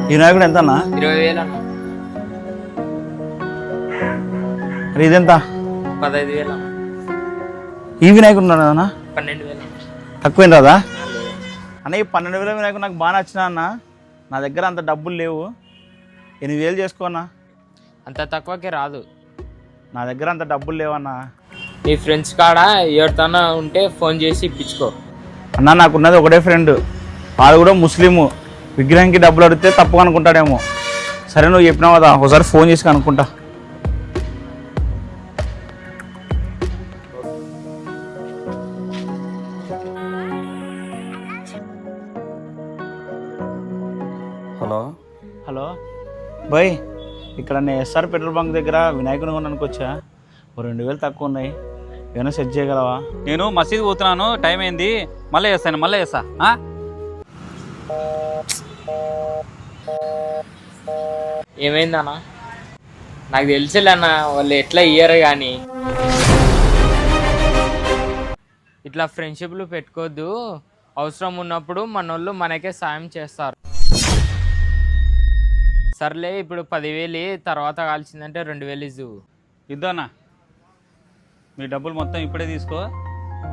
ఈ వినాయకుడు ఎంత అన్న? 20,000 అన్న. మరి ఇదెంత? 15,000 అన్న. ఈ వినాయకుడు ఉన్నాడు అన్న? 12,000 అన్న. తక్కువేం రాదా అన్న? ఈ 12,000 వినాయకుడు నాకు బాగా నచ్చిన అన్న. నా దగ్గర అంత డబ్బులు లేవు, 8,000 చేసుకోన్నా. అంత తక్కువకి రాదు. నా దగ్గర అంత డబ్బులు లేవన్నా. నీ ఫ్రెండ్స్ కాడ ఎవరితోనా ఉంటే ఫోన్ చేసి ఇప్పించుకో అన్న. నాకున్నది ఒకటే ఫ్రెండ్, వాడు కూడా ముస్లిము. విగ్రహానికి డబ్బులు అడిగితే తప్పు అనుకుంటాడేమో. సరే నువ్వు చెప్పినావు కదా, ఒకసారి ఫోన్ చేసి కనుక్కుంటా. హలో హలో బాయ్, ఇక్కడ నేను ఎస్ఆర్ పెట్రోల్ బంక్ దగ్గర వినాయకుని కొనడానికి వచ్చా. 2,000 తక్కువ ఉన్నాయి, ఏమైనా సెట్ చేయగలవా? నేను మసీద్ పోతున్నాను, టైం అయింది, మళ్ళీ చేస్తాను, మళ్ళీ చేస్తా. ఏమైందన్నా? నాకు తెలిసిలే అన్న, వాళ్ళు ఎట్లా ఇయ్యరు కానీ. ఇట్లా ఫ్రెండ్షిప్లు పెట్టుకోవద్దు. అవసరం ఉన్నప్పుడు మనోళ్ళు మనకే సాయం చేస్తారు. సర్లే, ఇప్పుడు 10,000 తర్వాత కాల్చిందంటే 2,000 ఇవ్వు. ఇద్దానా? మీ డబ్బులు మొత్తం ఇప్పుడే తీసుకో,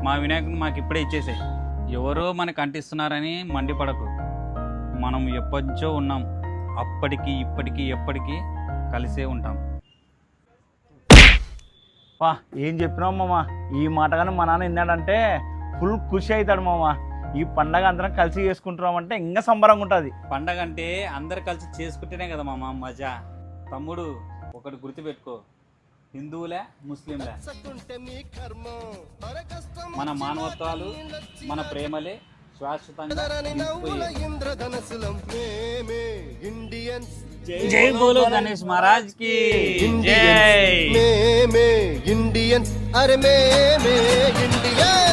మా వినాయకుని మాకు ఇప్పుడే ఇచ్చేసాయి. ఎవరో మనకు అంటిస్తున్నారని మండిపడకు. మనం ఎప్పటించో ఉన్నాం, అప్పటికి ఇప్పటికీ ఎప్పటికీ కలిసే ఉంటాం. వా, ఏం చెప్పినావు మామ? ఈ మాట కానీ మా నాన్న విన్నాడంటే ఫుల్ ఖుషి అవుతాడు మామ. ఈ పండగ అందరం కలిసి చేసుకుంటున్నామంటే ఇంకా సంబరంగా ఉంటుంది. పండగ అంటే అందరు కలిసి చేసుకుంటేనే కదా మామ మజా. తమ్ముడు, ఒకటి గుర్తుపెట్టుకో, హిందువులే ముస్లింలే, మన మానవత్వాలు మన ప్రేమలే శాశ్వతంగా. జై బోలో గణేష్ మహారాజ్ కి జై. ఇండియన్, అరే మే ఇండియన్.